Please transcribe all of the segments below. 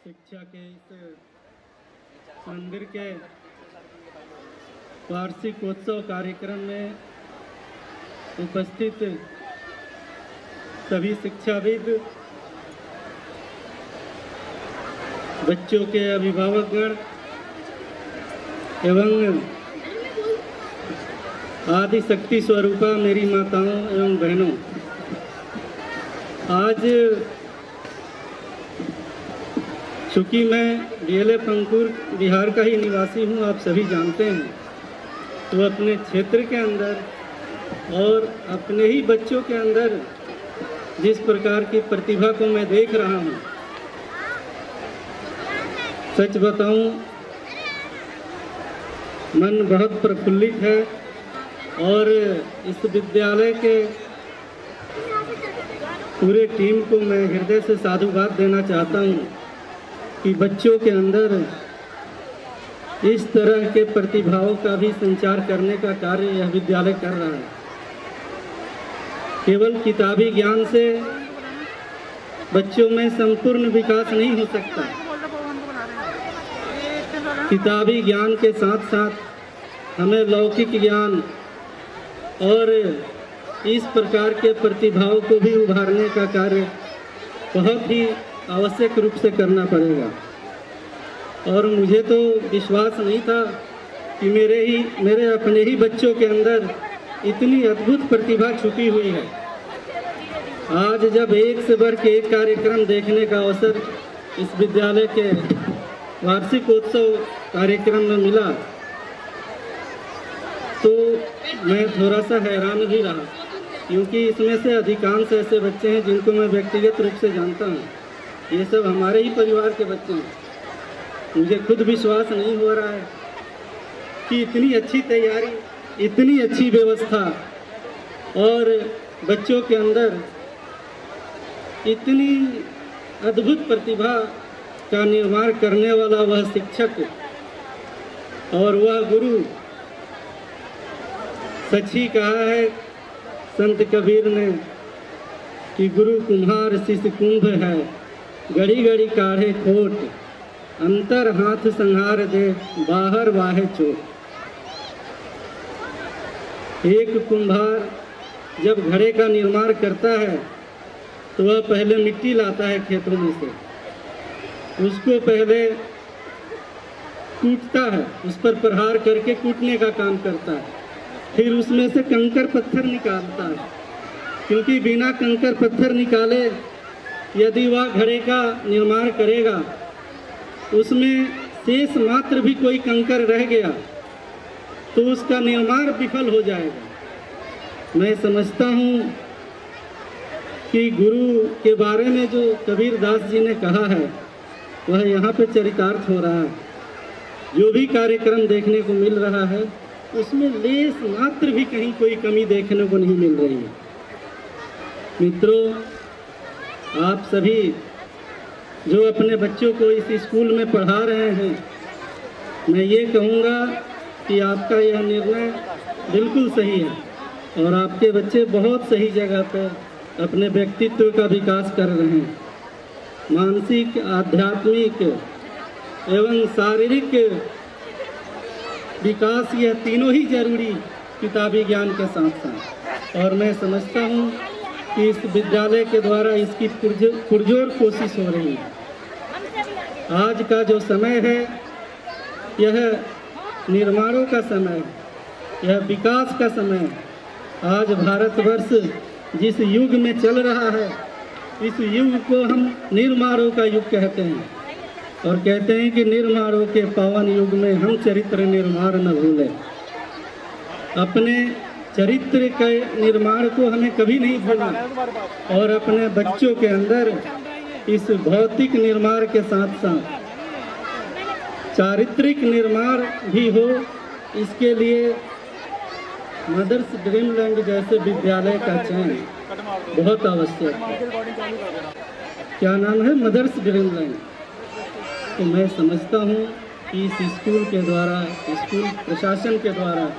शिक्षा के इस मंदिर के वार्षिक उत्सव कार्यक्रम में उपस्थित सभी शिक्षाविद, बच्चों के अभिभावकगण एवं आदि शक्ति स्वरूपा मेरी माताओं एवं बहनों, आज चूँकि मैं DLF अंकुर बिहार का ही निवासी हूँ, आप सभी जानते हैं, तो अपने क्षेत्र के अंदर और अपने ही बच्चों के अंदर जिस प्रकार की प्रतिभा को मैं देख रहा हूँ, सच बताऊं मन बहुत प्रफुल्लित है। और इस विद्यालय के पूरे टीम को मैं हृदय से साधुवाद देना चाहता हूँ कि बच्चों के अंदर इस तरह के प्रतिभाओं का भी संचार करने का कार्य यह विद्यालय कर रहा है। केवल किताबी ज्ञान से बच्चों में संपूर्ण विकास नहीं हो सकता। किताबी ज्ञान के साथ साथ हमें लौकिक ज्ञान और इस प्रकार के प्रतिभाओं को भी उभारने का कार्य बहुत ही आवश्यक रूप से करना पड़ेगा। और मुझे तो विश्वास नहीं था कि मेरे अपने ही बच्चों के अंदर इतनी अद्भुत प्रतिभा छुपी हुई है। आज जब एक से बढ़ के एक कार्यक्रम देखने का अवसर इस विद्यालय के वार्षिक उत्सव कार्यक्रम में मिला, तो मैं थोड़ा सा हैरान भी रहा, क्योंकि इसमें से अधिकांश ऐसे बच्चे हैं जिनको मैं व्यक्तिगत रूप से जानता हूँ। ये सब हमारे ही परिवार के बच्चे हैं। मुझे खुद विश्वास नहीं हो रहा है कि इतनी अच्छी तैयारी, इतनी अच्छी व्यवस्था और बच्चों के अंदर इतनी अद्भुत प्रतिभा का निर्माण करने वाला वह शिक्षक और वह गुरु, सच ही कहा है संत कबीर ने कि गुरु कुम्हार शिष्य कुंभ है, घड़ी घड़ी काढ़े खोट, अंतर हाथ संहार दे, बाहर वाहे चोट। एक कुम्हार जब घड़े का निर्माण करता है तो वह पहले मिट्टी लाता है खेतों में से, उसको पहले कूटता है, उस पर प्रहार करके कूटने का काम करता है, फिर उसमें से कंकर पत्थर निकालता है, क्योंकि बिना कंकर पत्थर निकाले यदि वह घड़े का निर्माण करेगा, उसमें शेष मात्र भी कोई कंकर रह गया तो उसका निर्माण विफल हो जाएगा। मैं समझता हूँ कि गुरु के बारे में जो कबीर दास जी ने कहा है वह यहाँ पे चरितार्थ हो रहा है। जो भी कार्यक्रम देखने को मिल रहा है उसमें लेस मात्र भी कहीं कोई कमी देखने को नहीं मिल रही है। मित्रों, आप सभी जो अपने बच्चों को इस स्कूल में पढ़ा रहे हैं, मैं ये कहूँगा कि आपका यह निर्णय बिल्कुल सही है और आपके बच्चे बहुत सही जगह पर अपने व्यक्तित्व का विकास कर रहे हैं। मानसिक, आध्यात्मिक एवं शारीरिक विकास, यह तीनों ही जरूरी किताबी ज्ञान के साथ साथ। और मैं समझता हूँ कि इस विद्यालय के द्वारा इसकी पुरजोर कोशिश हो रही है। आज का जो समय है यह निर्माणों का समय है, यह विकास का समय है। आज भारतवर्ष जिस युग में चल रहा है, इस युग को हम निर्माणों का युग कहते हैं और कहते हैं कि निर्माणों के पावन युग में हम चरित्र निर्माण न भूलें। अपने चरित्र के निर्माण को हमें कभी नहीं भूलना और अपने बच्चों के अंदर इस भौतिक निर्माण के साथ साथ चारित्रिक निर्माण भी हो, इसके लिए मदर्स ड्रीमलैंड जैसे विद्यालय का चयन बहुत आवश्यक है। क्या नाम है? Mother's Dreamland. तो मैं समझता हूँ कि इस स्कूल के द्वारा, स्कूल प्रशासन के द्वारा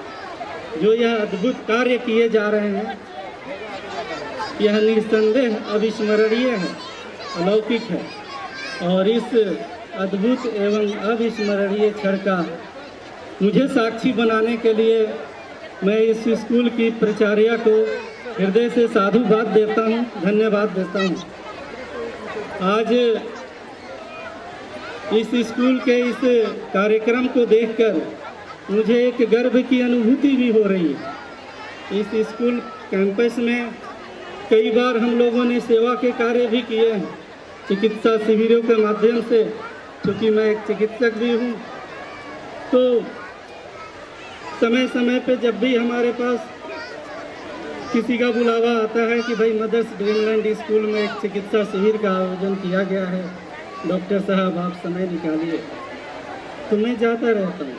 जो यह अद्भुत कार्य किए जा रहे हैं, यह निस्संदेह अविस्मरणीय है, अलौकिक है। और इस अद्भुत एवं अविस्मरणीय क्षण का मुझे साक्षी बनाने के लिए मैं इस स्कूल की प्राचार्या को हृदय से साधुवाद देता हूँ, धन्यवाद देता हूँ। आज इस स्कूल के इस कार्यक्रम को देखकर मुझे एक गर्व की अनुभूति भी हो रही है। इस स्कूल कैंपस में कई बार हम लोगों ने सेवा के कार्य भी किए हैं, चिकित्सा शिविरों के माध्यम से। क्योंकि मैं एक चिकित्सक भी हूँ, तो समय समय पे जब भी हमारे पास किसी का बुलावा आता है कि भाई मदर्स ड्रीमलैंड स्कूल में एक चिकित्सा शिविर का आयोजन किया गया है, डॉक्टर साहब आप समय निकालिए, तो मैं जाता रहता हूँ।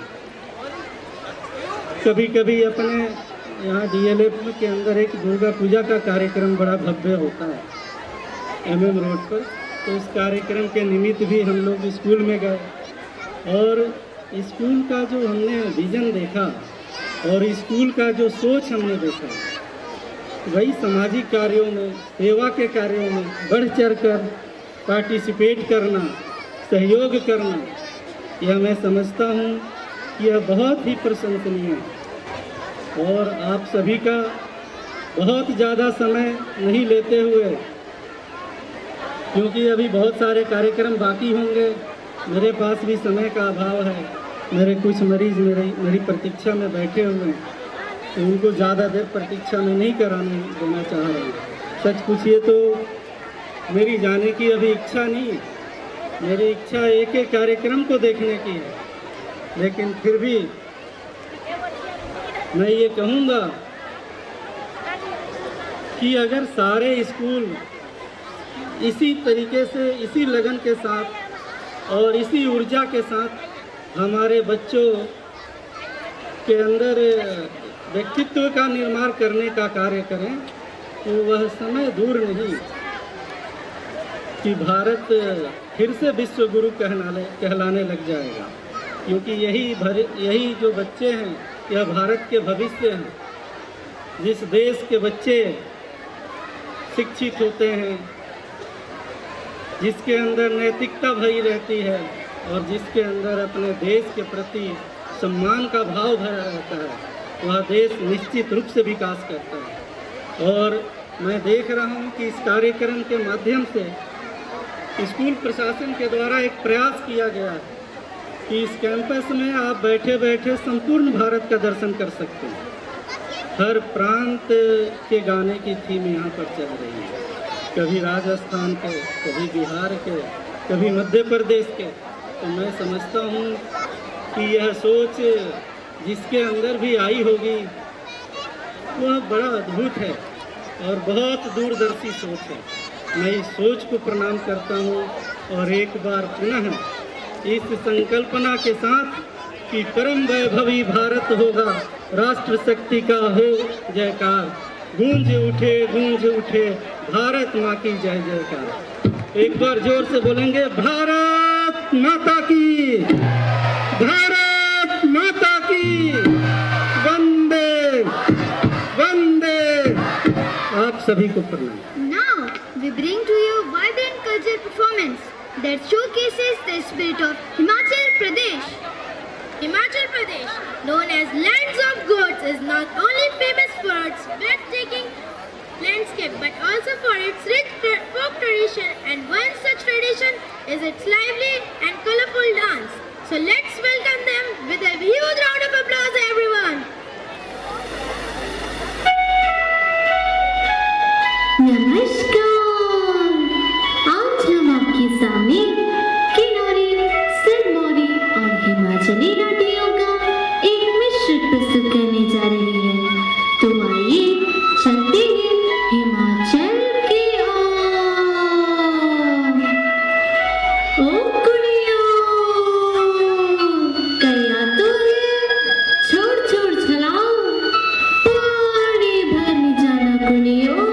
कभी कभी अपने यहाँ DLF के अंदर एक दुर्गा पूजा का कार्यक्रम बड़ा भव्य होता है MM रोड पर, तो उस कार्यक्रम के निमित्त भी हम लोग स्कूल में गए और स्कूल का जो हमने विज़न देखा और स्कूल का जो सोच हमने देखा, वही सामाजिक कार्यों में, सेवा के कार्यों में बढ़ चढ़ कर पार्टिसिपेट करना, सहयोग करना, यह मैं समझता हूँ कि यह बहुत ही प्रशंसनीय है। और आप सभी का बहुत ज़्यादा समय नहीं लेते हुए, क्योंकि अभी बहुत सारे कार्यक्रम बाकी होंगे, मेरे पास भी समय का अभाव है। मेरे कुछ मरीज़ मेरी प्रतीक्षा में बैठे हुए हैं, तो उनको ज़्यादा देर प्रतीक्षा में नहीं कराने देना चाह रहा हूँ। सच पूछिए तो मेरी जाने की अभी इच्छा नहीं है, मेरी इच्छा एक एक कार्यक्रम को देखने की है। लेकिन फिर भी मैं ये कहूँगा कि अगर सारे स्कूल इसी तरीके से, इसी लगन के साथ और इसी ऊर्जा के साथ हमारे बच्चों के अंदर व्यक्तित्व का निर्माण करने का कार्य करें, तो वह समय दूर नहीं कि भारत फिर से विश्व गुरु कहलाने लग जाएगा। क्योंकि यही जो बच्चे हैं, यह भारत के भविष्य हैं। जिस देश के बच्चे शिक्षित होते हैं, जिसके अंदर नैतिकता भरी रहती है और जिसके अंदर अपने देश के प्रति सम्मान का भाव भरा रहता है, वह देश निश्चित रूप से विकास करता है। और मैं देख रहा हूँ कि इस कार्यक्रम के माध्यम से स्कूल प्रशासन के द्वारा एक प्रयास किया गया है कि इस कैंपस में आप बैठे बैठे संपूर्ण भारत का दर्शन कर सकते हैं। हर प्रांत के गाने की थीम यहाँ पर चल रही है, कभी राजस्थान के, कभी बिहार के, कभी मध्य प्रदेश के। तो मैं समझता हूँ कि यह सोच जिसके अंदर भी आई होगी वह बड़ा अद्भुत है और बहुत दूरदर्शी सोच है। मैं इस सोच को प्रणाम करता हूँ और एक बार पुनः इस संकल्पना के साथ कि परम वैभवी भारत होगा, राष्ट्र शक्ति का हो जयकार, गूंज उठे भारत माँ की जय जयकार। एक बार जोर से बोलेंगे, भारत माता की, भारत माता की, वंदे वंदे। आप सभी को प्रणाम। Now we bring to you vibrant cultural performance that showcases the spirit of Himachal Pradesh. Himachal Pradesh, known as Lands of Gods, is not only famous for its breathtaking landscape but also for its rich folk tradition, and one such tradition is its lively and colorful dance. So let's welcome them with a huge round of applause, everyone. नमस्कार, आज हम आपके सामने किन्नौरी, सिरमौरी और हिमाचली नाटियों का एक मिश्रण प्रस्तुत करने जा रहे हैं। तो आइए चलते हैं हिमाचल की ओर। ओ कुड़ियों, कया तो छोड़ छोड़ चलाओ, पानी भरने जाना कुड़ियों।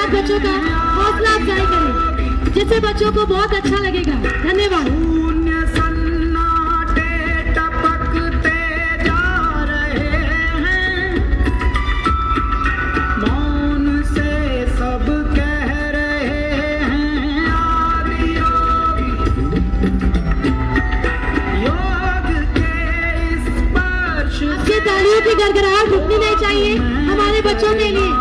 साथ बच्चों का हौसला अफजाई करें, जिससे बच्चों को बहुत अच्छा लगेगा। धन्यवाद। शून्य सन्नाटे टपकते जा रहे हैं, मौन से सब कह रहे हैं आदि योग के स्पर्श आपकी तालियों की गड़गड़ाहट रुकनी नहीं चाहिए हमारे बच्चों के लिए।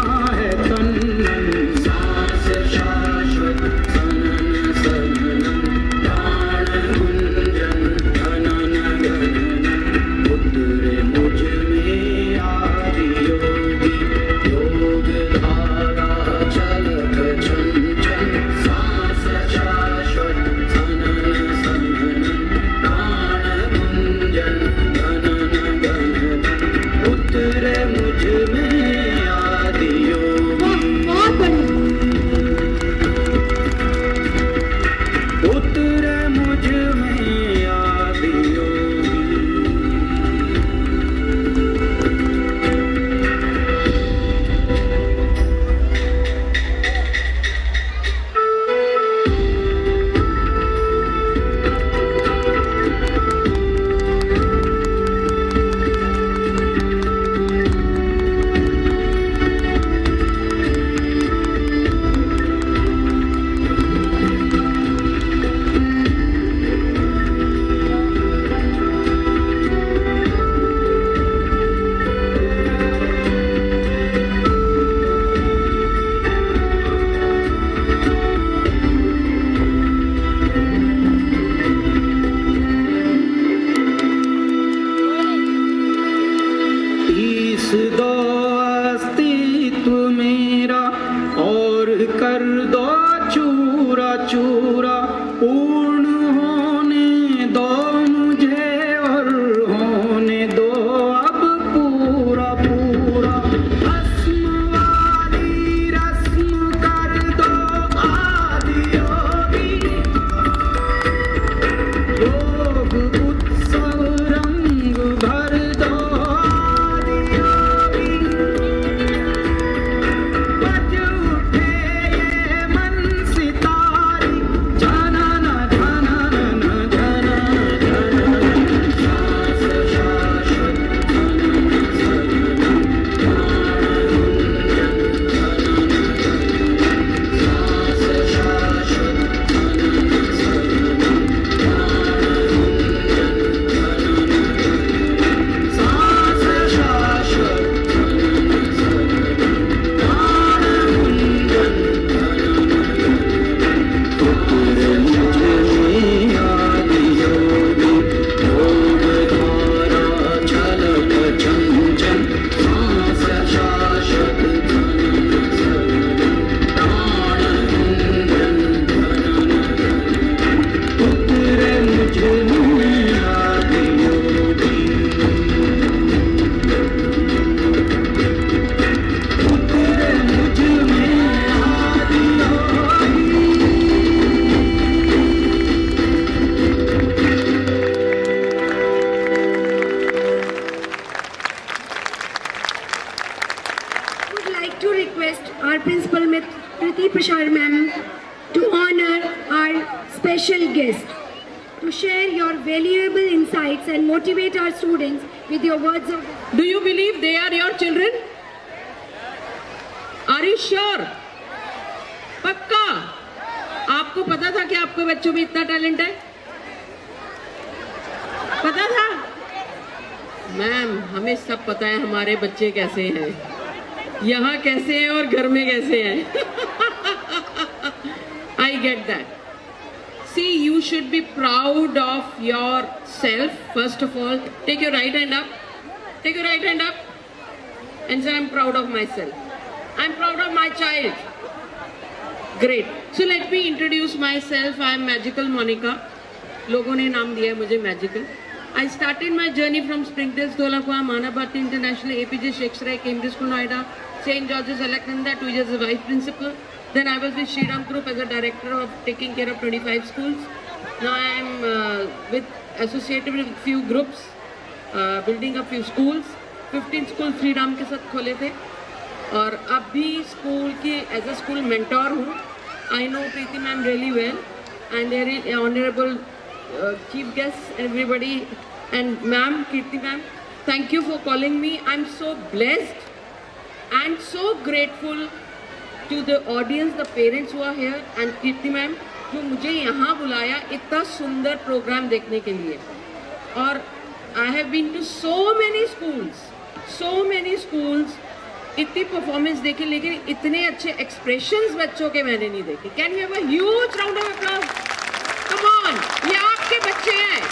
दो अस्तित्व मेरा और कर दो चूरा चूरा, पूर्ण होने दो मुझे और होने दो अब पूरा पूरा। भस्म वाली रस्म कर दो आदि योगी, योग उत्सव रंग भर दो our principal Priti Prashar ma'am to honor our special guest, to share your valuable insights and motivate our students with your words of wisdom. Do you believe they are your children? Are you sure? पक्का? आपको पता था कि आपके बच्चों में इतना talent है? पता था? मैम, हमें सब पता है हमारे बच्चे कैसे हैं, यहाँ कैसे हैं और घर में कैसे हैं. I get that. See, you should be proud of yourself. First of all, take your right hand up. Take your right hand up and say, I'm proud of myself. I'm proud of my child. Great. So let me introduce myself. I am Magical Monica. लोगों ने नाम दिया है मुझे Magical. I started my journey from Springdale, Dholakwa, Manabharti International, APJ Shakespeare, Cambridge School, Noida, St. George's, Alaknanda, 2 years as vice principal. Then I was with Shriram Group as a director of taking care of 25 schools. Now I am associated with few groups, building a few schools. 15 schools Shriram के साथ खोले थे और अब भी school की as a school mentor हूँ. I know Preeti ma'am really well and their honourable chief guest everybody and ma'am Kirti ma'am, thank you for calling me. I am so blessed and so grateful to the audience, the parents who are here and Kirti ma'am जो मुझे यहाँ बुलाया इतना सुंदर programme देखने के लिए. और I have been to so many schools, इतनी परफॉर्मेंस देखी लेकिन इतने अच्छे एक्सप्रेशंस बच्चों के मैंने नहीं देखे. Can we have a huge round of applause? Come on, ये आपके बच्चे हैं.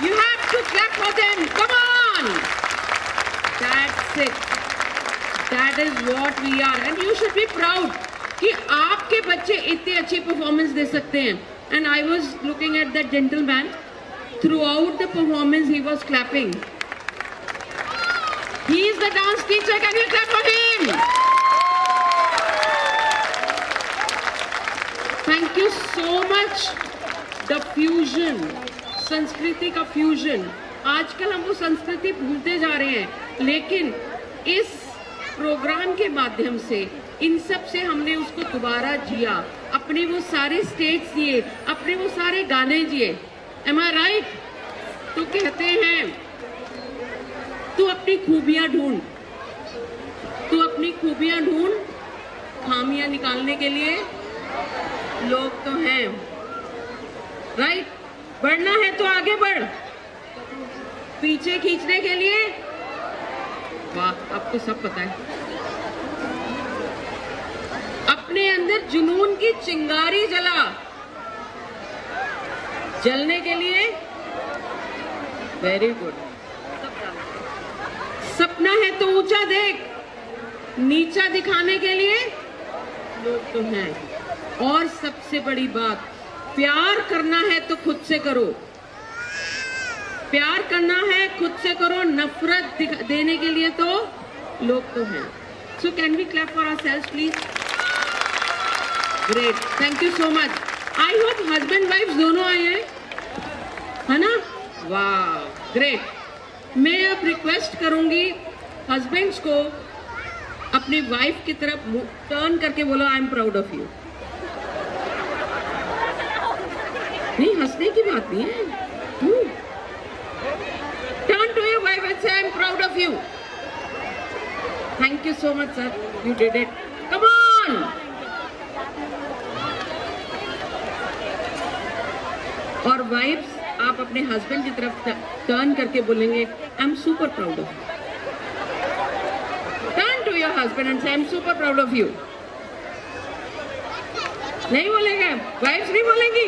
You have to clap for them. Come on. That's it. That is what we are and you should be proud कि आपके बच्चे इतनी अच्छी परफॉर्मेंस दे सकते हैं. And I was looking at that gentleman throughout the performance he was clapping. He is the dance teacher. Can you clap for him? Thank you so much. The fusion, संस्कृति का fusion. आजकल हम वो संस्कृति भूलते जा रहे हैं लेकिन इस प्रोग्राम के माध्यम से इन सब से हमने उसको दोबारा जिया. अपने वो सारे स्टेट्स जिए, अपने वो सारे गाने जिए. M I right? तो कहते हैं तू अपनी खूबियां ढूंढ, तू अपनी खूबियां ढूंढ, खामियां निकालने के लिए लोग तो हैं. राइट? बढ़ना है तो आगे बढ़, पीछे खींचने के लिए वाह, आपको सब पता है. अपने अंदर जुनून की चिंगारी जला, जलने के लिए वेरी गुड. सपना है तो ऊंचा देख, नीचा दिखाने के लिए लोग तो हैं. और सबसे बड़ी बात, प्यार करना है तो खुद से करो. प्यार करना है खुद से करो, नफरत देने के लिए तो लोग तो हैं. So can we clap for ourselves please? Great, thank you so much. I hope husband wife दोनों आए हैं, है ना? वाह, ग्रेट. मैं अब रिक्वेस्ट करूंगी हस्बैंड्स को अपनी वाइफ की तरफ टर्न करके बोलो आई एम प्राउड ऑफ यू. नहीं, हंसने की बात नहीं है. Turn to your wife and say, I'm proud of you. Thank you so much, sir. You did it. Come on. और वाइफ्स, आप अपने हस्बैंड की तरफ टर्न करके बोलेंगे, I'm super proud of you. Turn to your husband and say, I'm super proud of you. नहीं बोलेंगे, wives नहीं बोलेंगी.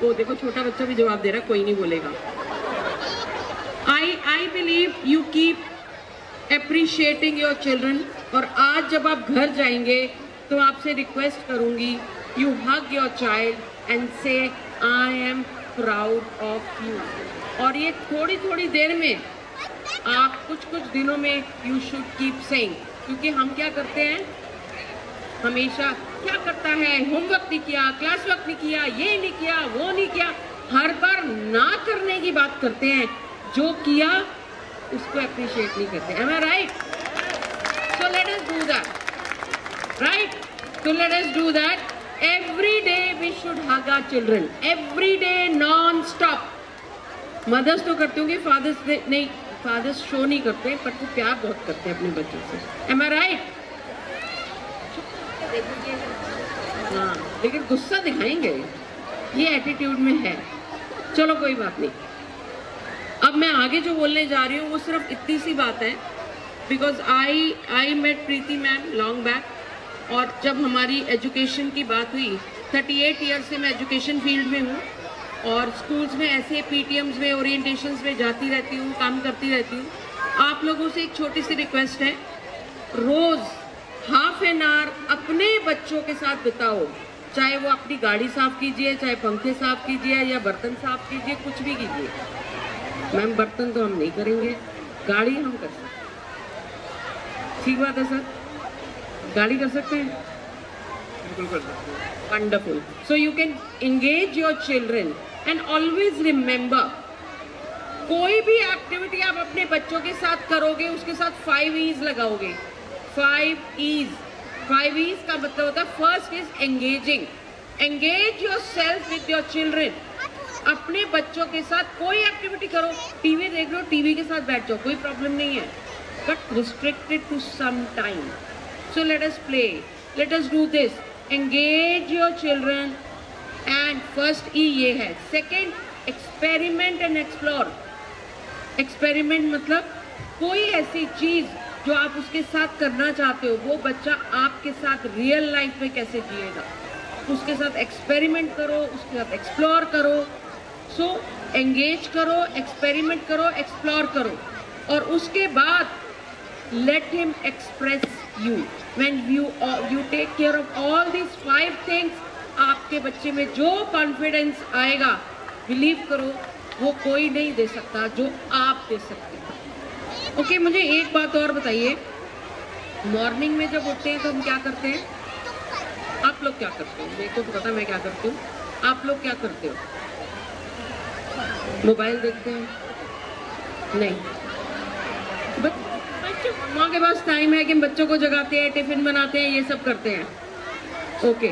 वो देखो छोटा बच्चा भी जवाब दे रहा, कोई नहीं बोलेगा. I believe you keep appreciating your children. और आज जब आप घर जाएंगे तो आपसे रिक्वेस्ट करूंगी, you hug your child and say I am proud of you. और ये थोड़ी थोड़ी देर में आप कुछ दिनों में यू शुड कीप सेइंग. क्योंकि हम क्या करते हैं हमेशा, क्या करता है, होमवर्क नहीं किया, क्लास वर्क नहीं किया, ये नहीं किया, वो नहीं किया, हर बार ना करने की बात करते हैं. जो किया उसको अप्रिशिएट नहीं करते. Am I right? So let us do that. Right? So let us do that. Every day we should hug our children, every day, non stop. Mothers तो करते होंगे, फादर्स नहीं, फादर्स शो नहीं करते, पर वो प्यार बहुत करते हैं अपने बच्चों से. M I right? हाँ, लेकिन गुस्सा दिखाएंगे, ये एटीट्यूड में है. चलो कोई बात नहीं. अब मैं आगे जो बोलने जा रही हूँ वो सिर्फ इतनी सी बात है. Because I met Preeti ma'am long back. और जब हमारी एजुकेशन की बात हुई, 38 ईयर से मैं एजुकेशन फील्ड में हूँ और स्कूल्स में ऐसे पीटीएम्स में, ओरिएंटेशंस में जाती रहती हूँ, काम करती रहती हूँ. आप लोगों से एक छोटी सी रिक्वेस्ट है, रोज़ हाफ एन आवर अपने बच्चों के साथ बिताओ. चाहे वो अपनी गाड़ी साफ कीजिए, चाहे पंखे साफ कीजिए या बर्तन साफ कीजिए, कुछ भी कीजिए. मैम बर्तन तो हम नहीं करेंगे, गाड़ी हम कर सकते हैं. ठीक बात है सर? गाड़ी कर सकते हैं? बिल्कुल कर सकते हैं. Wonderful. So you can engage your children and always remember कोई भी एक्टिविटी आप अपने बच्चों के साथ करोगे उसके साथ 5 E's लगाओगे। 5 E's का मतलब होता है first is engaging. Engage your self with your children. अपने बच्चों के साथ कोई एक्टिविटी करो, टीवी देख लो, टीवी के साथ बैठ जाओ, कोई प्रॉब्लम नहीं है, but restricted to some time. So let us play, let us do this, engage your children. And first ई ये है। Second, experiment and explore. Experiment मतलब कोई ऐसी चीज जो आप उसके साथ करना चाहते हो, वो बच्चा आपके साथ रियल लाइफ में कैसे जिएगा, उसके साथ एक्सपेरिमेंट करो, उसके साथ एक्सप्लोर करो। सो एंगेज करो, एक्सपेरिमेंट करो, एक्सप्लोर करो, और उसके बाद let him express you. When you take care of all these 5 things, आपके बच्चे में जो कॉन्फिडेंस आएगा, बिलीव करो वो कोई नहीं दे सकता जो आप दे सकते हैं। ओके, मुझे एक बात और बताइए, मॉर्निंग में जब उठते हैं तो हम क्या करते हैं? आप लोग क्या करते हो? मेरे को तो पता मैं क्या करती हूँ, आप लोग क्या करते हो? मोबाइल देखते हैं? नहीं, बच्चे माँ के पास टाइम है कि बच्चों को जगाते हैं, टिफिन बनाते हैं, ये सब करते हैं। ओके,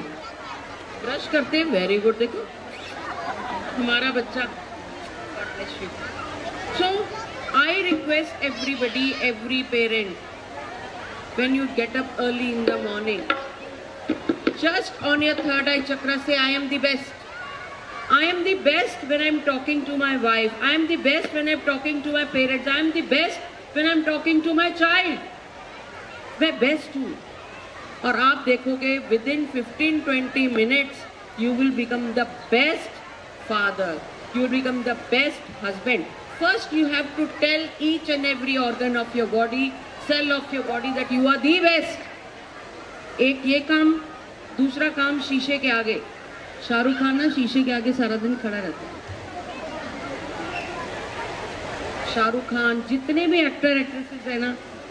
ब्रश करते हैं, वेरी गुड। देखो हमारा बच्चा। So I request everybody, every parent, when you get up early in the morning, just on your third eye chakra say, I am the best. I am the best when I'm talking to my wife. I am the best when I'm talking to my parents. I am the best when I'm talking to my child. मैं best हूँ। और आप देखोगे within 15-20 minutes you will become the best father. You will become the best husband. First you have to tell each and every organ of your body, cell of your body that you are the best. एक ये काम। दूसरा काम, शीशे के आगे। शाहरुख खान ना शीशे के आगे सारा दिन खड़ा रहता है। शाहरुख खान, जितने भी एक्टर एक्ट्रेसेस है ना,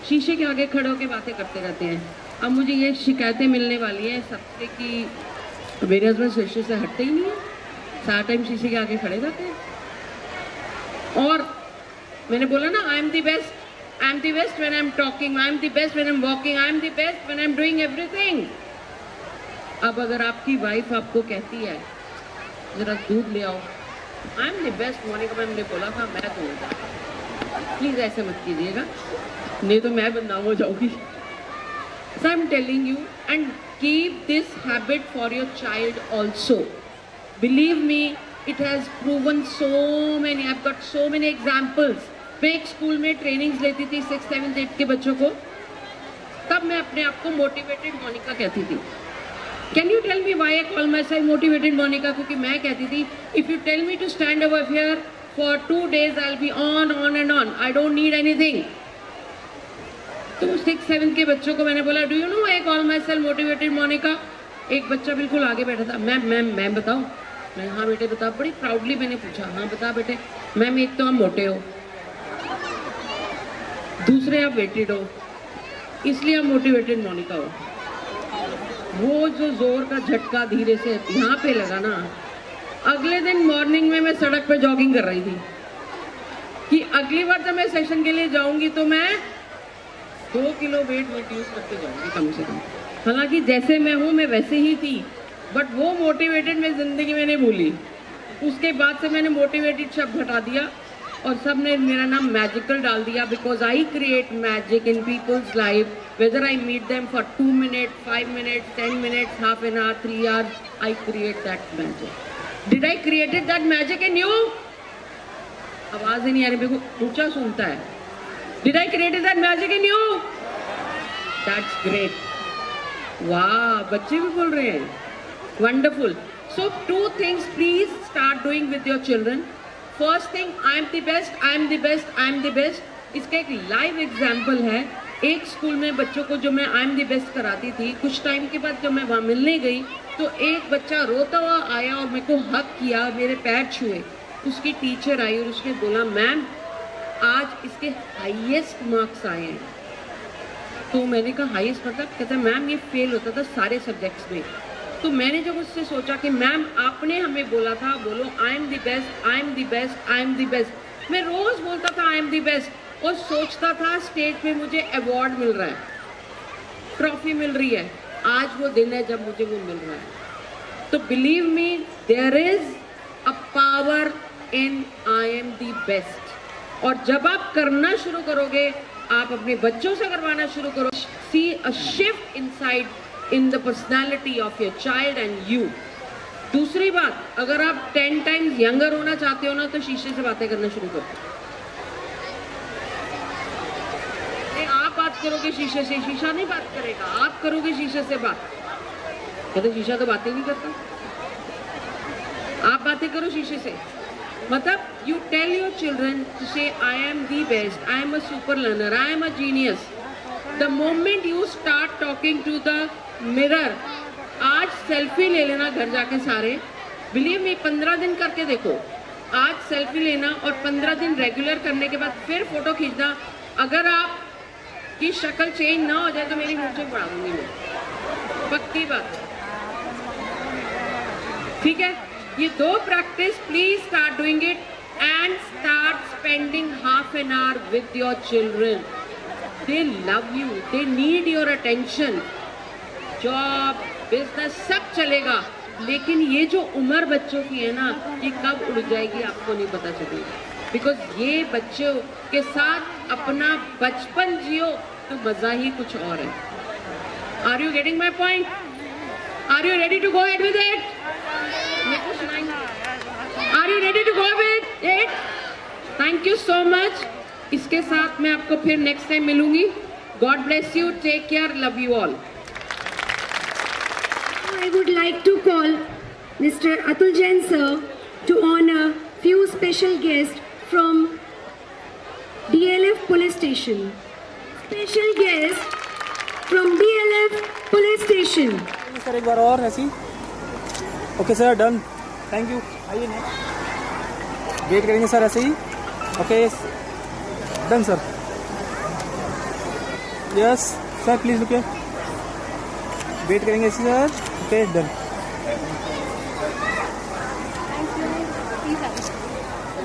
शीशे के आगे खड़े होकर बातें करते रहते हैं। अब मुझे ये शिकायतें मिलने वाली हैं सबसे कि मेरे हस्बैंड शीशे से हटते ही नहीं है, सारा टाइम शीशे के आगे खड़े रहते हैं। और मैंने बोला ना, आई am the best, I am the best when I am talking, I am the best when I am walking, I am the best when I am doing everything. अब अगर आपकी वाइफ आपको कहती है जरा दूध ले आओ, I am the best, Monika ma'am ने बोला था, मैं तो नहीं, प्लीज ऐसे मत कीजिएगा, नहीं तो मैं बदनाम हो जाऊंगी। So I am telling you, and keep this habit for your child also. Believe me, it has proven so many. I've got so many examples. मैं एक स्कूल में ट्रेनिंग्स लेती थी 6th, 7th, 8th के बच्चों को, तब मैं अपने आप को मोटिवेटेड मोनिका कहती थी। Can you tell me why I call my self motivated Monika? क्योंकि मैं कहती थी, if you tell me to stand over here for 2 days I will be on and on, I don't need anything. तो 6th, 7th के बच्चों को मैंने बोला, do you know I call my self motivated Monika? एक बच्चा बिल्कुल आगे बैठा था, मैम बताओ। मैं, हाँ बेटे बता। बड़ी प्राउडली मैंने पूछा, हाँ बता बेटे। मैम, एक तो आप मोटे हो, दूसरे आप वेटेड हो, इसलिए आप मोटिवेटेड मोनिका हो। वो जो जोर का झटका धीरे से यहाँ पे लगा ना, अगले दिन मॉर्निंग में मैं सड़क पे जॉगिंग कर रही थी कि अगली बार जब मैं सेशन के लिए जाऊंगी तो मैं 2 किलो वेट रिड्यूस करके जाऊंगी कम से कम। हालांकि जैसे मैं हूँ मैं वैसे ही थी, बट वो मोटिवेटेड मैं जिंदगी में नहीं भूली। उसके बाद से मैंने मोटिवेटेड शब्द हटा दिया और सब ने मेरा नाम मैजिकल डाल दिया, because I create magic in people's life, whether I meet them for 2 minutes, 5 minutes, 10 minutes, half an hour, 3 hours, I create that magic. Did I created that magic in you? आवाज ही नहीं आ रही, मेरे को ऊंचा सुनता है। Did I created that magic in you? That's great. वाह, बच्चे भी बोल रहे हैं, wonderful. So 2 things please start doing with your children. First thing, I am the best, I am the best, I am the best. इसका एक live example है। एक स्कूल में बच्चों को जो मैं आई एम द बेस्ट कराती थी, कुछ टाइम के बाद जब मैं वहाँ मिलने गई तो एक बच्चा रोता हुआ आया और मेरे को हक किया, मेरे पैर छुए। उसकी टीचर आई और उसने बोला, मैम आज इसके हाईएस्ट मार्क्स आए हैं। तो मैंने कहा हाईएस्ट मतलब? कहता मैम ये फेल होता था सारे सब्जेक्ट्स में। तो मैंने जब उससे सोचा कि मैम आपने हमें बोला था, बोलो आई am the best, I am the best, I am the best, मैं रोज बोलता था आई एम द बेस्ट और सोचता था स्टेज पे मुझे अवार्ड मिल रहा है, ट्रॉफी मिल रही है। आज वो दिन है जब मुझे वो मिल रहा है। तो believe me, there is a power in I am the best. और जब आप करना शुरू करोगे, आप अपने बच्चों से करवाना शुरू करो, see a shift inside in the personality of your child and you. दूसरी बात, अगर आप 10 टाइम्स यंगर होना चाहते हो ना, तो शीशे से बातें करना शुरू करो। आप बात करोगे शीशे से, शीशा नहीं बात करेगा। आप करोगे शीशे से बात, कहते शीशा तो बातें नहीं करता। आप बातें करो शीशे से। मतलब you tell your children to say I am the best, I am a super learner, I am a genius. The moment you start talking to the mirror, आज सेल्फी ले लेना घर जाके सारे, बिलीव मी 15 दिन करके देखो। आज सेल्फी लेना और 15 दिन रेगुलर करने के बाद फिर फोटो खींचना। अगर आप की शक्ल चेंज ना हो जाए तो मेरी मुंह से पड़ा दूंगी मैं, पक्की बात, ठीक है। ये 2 practice please start doing it and start spending half an hour with your children. They love you, they need your attention. Job, business सब चलेगा, लेकिन ये जो उम्र बच्चों की है ना, ये कब उड़ जाएगी आपको नहीं पता चलेगा। बिकॉज ये बच्चों के साथ अपना बचपन जियो तो मजा ही कुछ और है। Are you getting my point? Are you ready to go ahead with it? Are you ready to go with it? Thank you so much. इसके साथ मैं आपको फिर नेक्स्ट टाइम मिलूंगी। God bless you, take care, love you all. I would like to call Mr. Atul Jain sir to honor few special guests from DLF Police Station. Special guest from DLF Police Station. Sir एक बार और ऐसी। Okay sir, done, thank you. आइए next wait करेंगे sir, ऐसे ही। Okay done sir. Yes sir, please रुकिए, wait करेंगे sir. Okay done.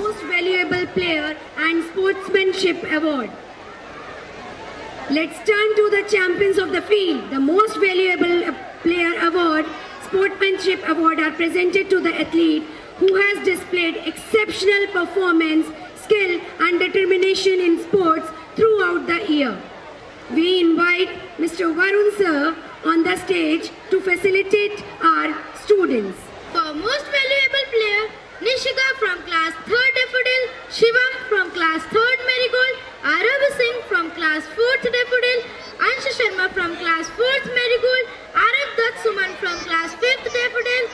Most Valuable Player and Sportsmanship Award. Let's turn to the champions of the field. The Most Valuable Player Award, Sportsmanship Award are presented to the athlete who has displayed exceptional performance, skill and determination in sports throughout the year. We invite Mr. Varun sir on the stage to facilitate our students. For Most Valuable Player, Nishika from class 3rd Daffodil, Shivam from class 3rd Marigold, Arav Singh from class 4th Daffodil, Anshu Sharma from class 4th Marigold, Arav Dutt Suman from class 5th Daffodil,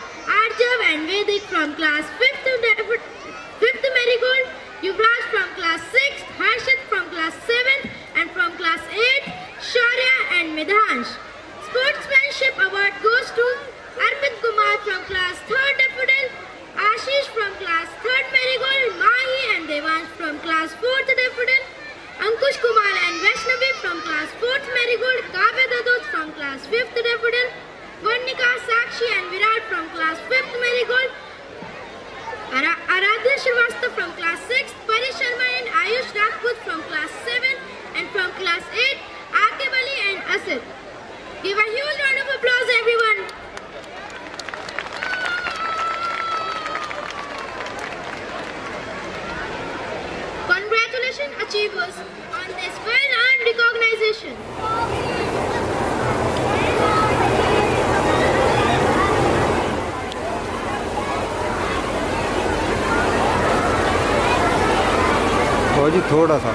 Arjav and Vedic from class 5th Marigold, Yuvraj from class 6th, Harshit from class 7th, and from class 8th, Shaurya and Midhansh. Sportsmanship Award goes to Arpit Kumar from class 3rd Daffodil, Ashish from class 3rd Marigold, Mahi and Devansh from class 4th Daffodil, Ankush Kumar and Vaishnavi from class 4th Marigold, Kavya Dadut from class 5th Daffodil, Varnika, Sakshi and Virat from class 5th Marigold, Aradhya Shrivastava from class 6th, Pari Sharma and Ayush Rajput from class 7th, and from class 8, Akib Ali and Asid. Give a huge round of applause, everyone. Congratulations, achievers, on this well-earned recognition. जी थोड़ा सा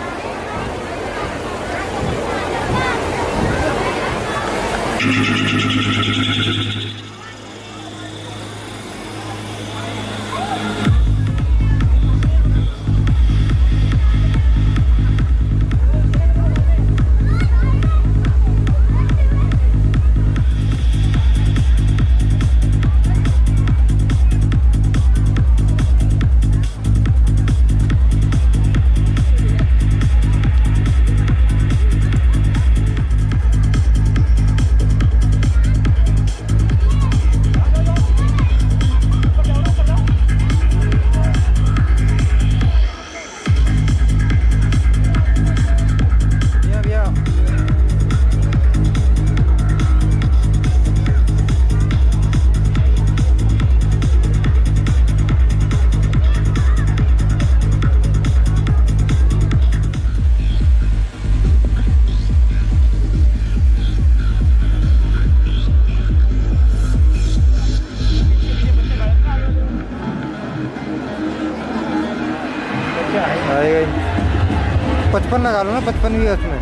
55 लगा लो ना, 55 भी है उसमें।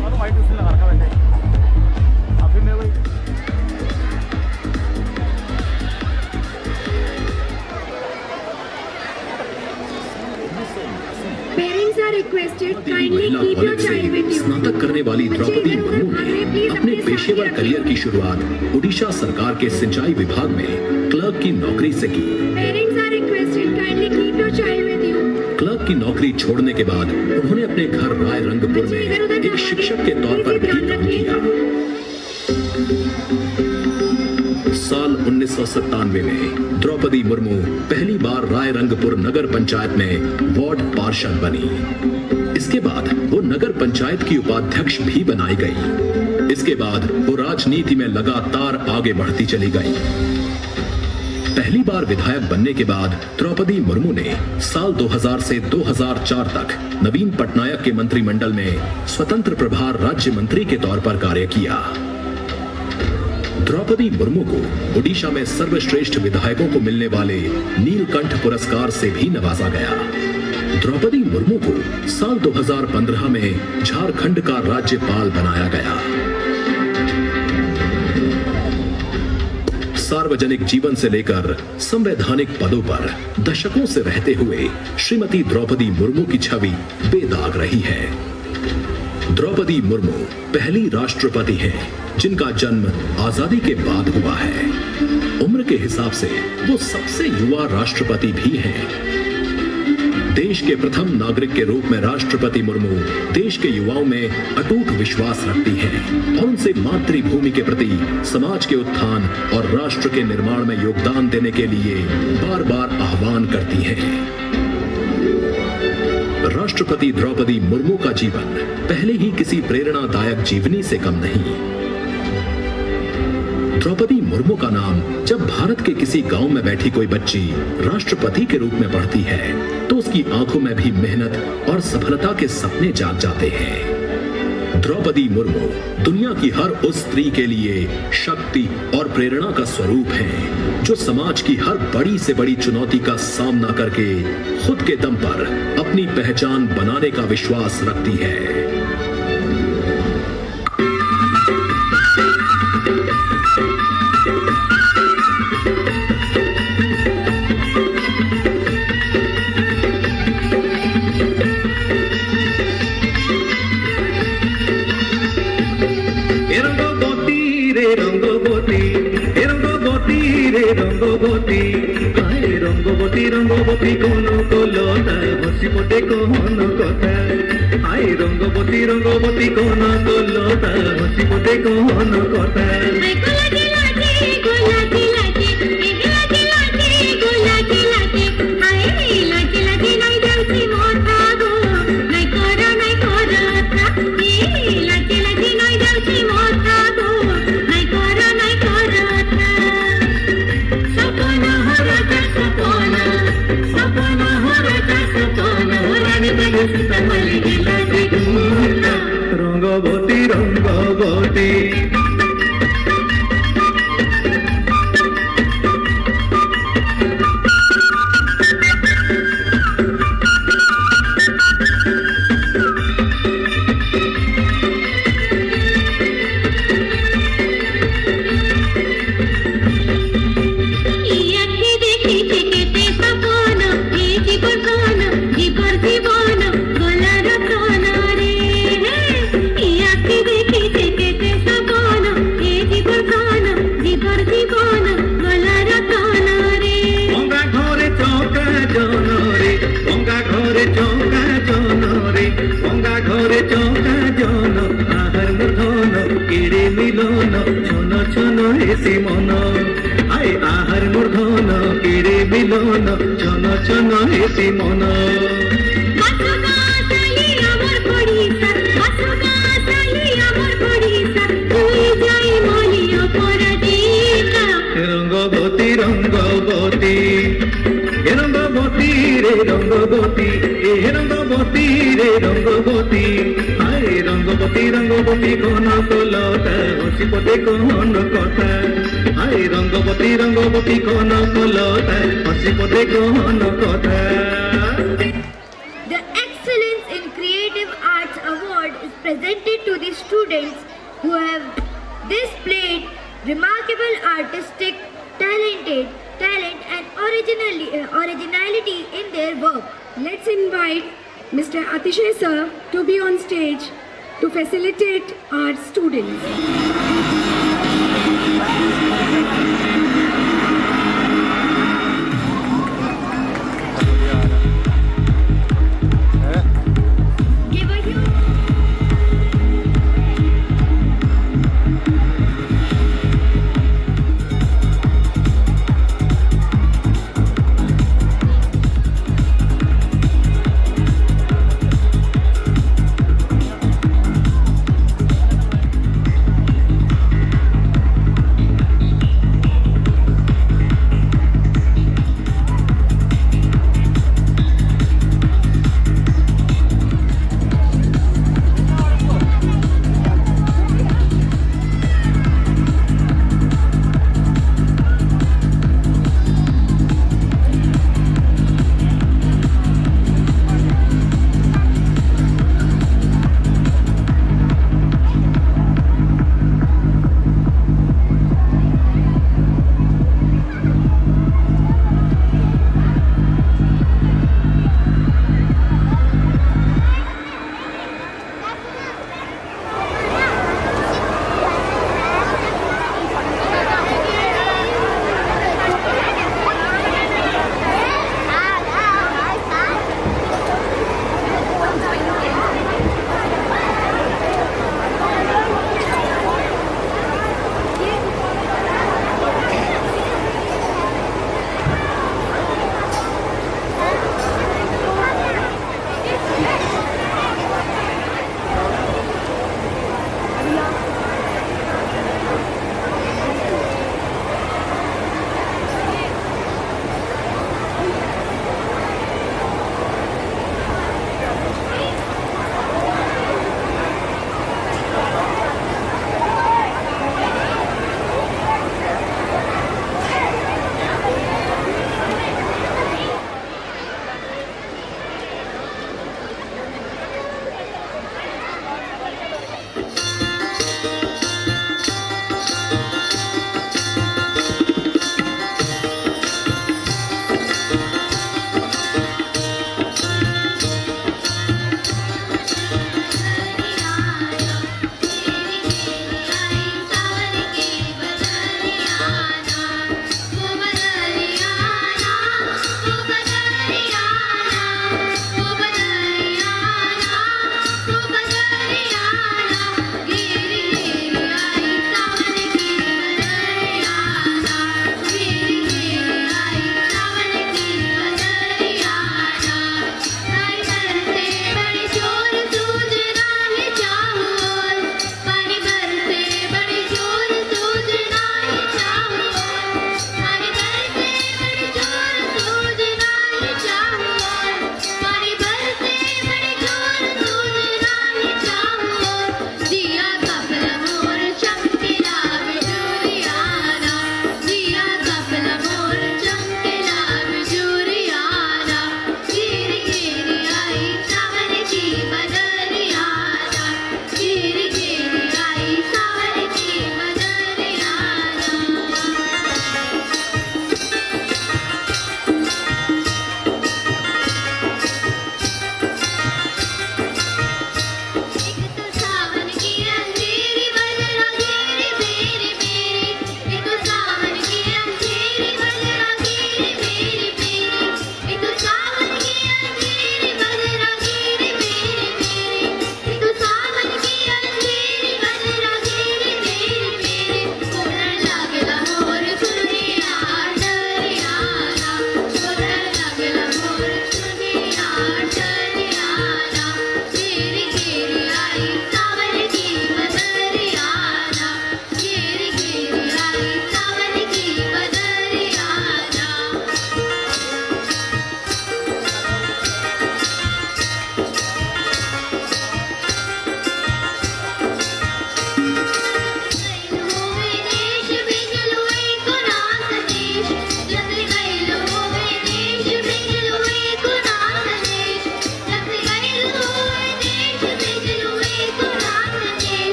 और white उसने लगा रखा वैसे अभी मैं वही Parents are requested kindly keep your child with you. स्नातक करने वाली द्रौपदी मुर्मू ने अपने पेशेवर करियर की शुरुआत उड़ीसा सरकार के सिंचाई विभाग में क्लर्क की नौकरी से की। Parents are requested kindly keep your child with you. Clerk की नौकरी छोड़ने के बाद उन्होंने अपने घर राय रंगपुर में एक शिक्षक के तौर पर भी काम किया। साल 1997 में द्रौपदी मुर्मू पहली बार राय रंगपुर नगर पंचायत में वार्ड पार्षद बनी। इसके बाद वो नगर पंचायत की उपाध्यक्ष भी बनाई गई। इसके बाद वो राजनीति में लगातार आगे बढ़ती चली गई। पहली बार विधायक बनने के बाद द्रौपदी मुर्मू ने साल 2000 से 2004 तक नवीन पटनायक के मंत्रिमंडल में स्वतंत्र प्रभार राज्य मंत्री के तौर पर कार्य किया। द्रौपदी मुर्मू को ओडिशा में सर्वश्रेष्ठ विधायकों को मिलने वाले नीलकंठ पुरस्कार से भी नवाजा गया। द्रौपदी मुर्मू को साल 2015 में झारखंड का राज्यपाल बनाया गया। सार्वजनिक जीवन से लेकर संवैधानिक पदों पर दशकों से रहते हुए श्रीमती द्रौपदी मुर्मू की छवि बेदाग रही है। द्रौपदी मुर्मू पहली राष्ट्रपति हैं जिनका जन्म आजादी के बाद हुआ है। उम्र के हिसाब से वो सबसे युवा राष्ट्रपति भी हैं। देश के प्रथम नागरिक के रूप में राष्ट्रपति मुर्मू देश के युवाओं में अटूट विश्वास रखती हैं और उनसे मातृभूमि के प्रति, समाज के उत्थान और राष्ट्र के निर्माण में योगदान देने के लिए बार बार आह्वान करती हैं। राष्ट्रपति द्रौपदी मुर्मू का जीवन पहले ही किसी प्रेरणादायक जीवनी से कम नहीं। द्रौपदी मुर्मू का नाम जब भारत के किसी गांव में बैठी कोई बच्ची राष्ट्रपति के रूप में पढ़ती है तो उसकी आंखों में भी मेहनत और सफलता के सपने जाग जाते हैं। द्रौपदी मुर्मू दुनिया की हर उस स्त्री के लिए शक्ति और प्रेरणा का स्वरूप हैं, जो समाज की हर बड़ी से बड़ी चुनौती का सामना करके खुद के दम पर अपनी पहचान बनाने का विश्वास रखती है। रंगवती कोनो को लोता हसी पटे कोन कथा हाय रंगवती कोनो को लोता हसी पटे कोन कथा रंगवती मन आय आहार मूर्धन केरे मिलन छन छन हेसी मन रंगवती रंगवती रंगवती रे रंगवती रंगवती रे रंगवती हाय रंगवती रंगवती कोन कोलता हसी पटे कोन कथा हाय रंगवती रंगवती कोन कोलता हसी पटे कोन कथा। The excellence in creative presented to the students who have displayed remarkable artistic talent and originality in their work. Let's invite Mr. Atishay sir to be on stage to facilitate our students.